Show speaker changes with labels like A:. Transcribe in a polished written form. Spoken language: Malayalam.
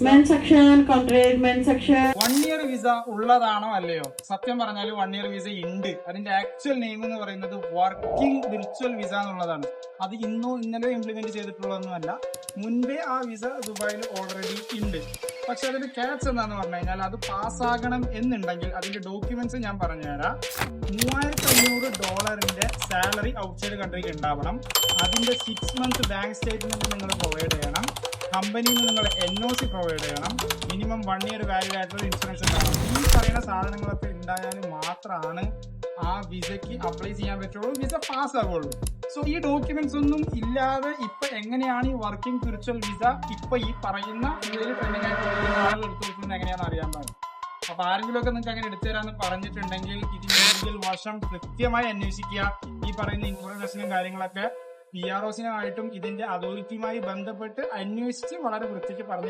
A: Men section, contract men section.
B: 1 year visa ഉള്ളതാണോ അല്ലയോ? സത്യം പറഞ്ഞാൽ 1 year വിസ ഉണ്ട്. അതിന്റെ ആക്ച്വൽ നെയിം എന്ന് പറയുന്നത് വർക്കിംഗ് വിർച്വൽ വിസ എന്നുള്ളതാണ്. അത് ഇന്നലെ ഇംപ്ലിമെന്റ് ചെയ്തിട്ടുള്ളതൊന്നുമല്ല. മുൻപേ ആ വിസ ദുബായിൽ ഓൾറെഡി ഉണ്ട്. പക്ഷെ അതിന്റെ ക്യാച്ച് എന്താന്ന് പറഞ്ഞു കഴിഞ്ഞാൽ അത് പാസ്സാകണം എന്നുണ്ടെങ്കിൽ അതിന്റെ ഡോക്യുമെന്റ്സ് ഞാൻ പറഞ്ഞുതരാം. $3,500 സാലറി ഔട്ട്സൈഡ് കൺട്രിക്ക് ഉണ്ടാവണം. അതിന്റെ 6 month ബാങ്ക് സ്റ്റേറ്റ്മെന്റ് നിങ്ങൾ പ്രൊവൈഡ് ചെയ്യണം. കമ്പനിയിൽ നിന്ന് നിങ്ങൾ NOC പ്രൊവൈഡ് ചെയ്യണം. മിനിമം 1 year വാലിഡ് ആയിട്ടുള്ള ഇൻഷുറൻസ് ഉണ്ടാവണം. ഈ പറയുന്ന സാധനങ്ങളൊക്കെ ഉണ്ടായാൽ മാത്രമാണ് ആ വിസയ്ക്ക് അപ്ലൈ ചെയ്യാൻ പറ്റുള്ളൂ, വിസ പാസ് ആവുള്ളൂ. സോ ഈ ഡോക്യുമെന്റ്സ് ഒന്നും ഇല്ലാതെ ഇപ്പൊ എങ്ങനെയാണ് ഈ വർക്കിംഗ് വിർച്വൽ വിസ ഇപ്പൊ ഈ പറയുന്ന ഇതിൽ ട്രെൻഡിംഗ് ആയിട്ടുള്ള ആളുകൾ എടുത്തു വെക്കുന്നത് എങ്ങനെയാണെന്ന് അറിയാൻ പാടില്ല. അപ്പൊ ആരെങ്കിലും ഒക്കെ നിങ്ങൾക്ക് അങ്ങനെ എടുത്തു തരാന്ന് പറഞ്ഞിട്ടുണ്ടെങ്കിൽ ഇതിന്റെ ലീഗൽ വശം കൃത്യമായി അന്വേഷിക്കുക. ഈ പറയുന്ന ഇൻഫർമേഷനും കാര്യങ്ങളൊക്കെ PROസിനായിട്ടും ഇതിന്റെ അതോറിറ്റിയുമായി ബന്ധപ്പെട്ട് അന്വേഷിച്ച് വളരെ വൃത്തിക്ക് പറഞ്ഞു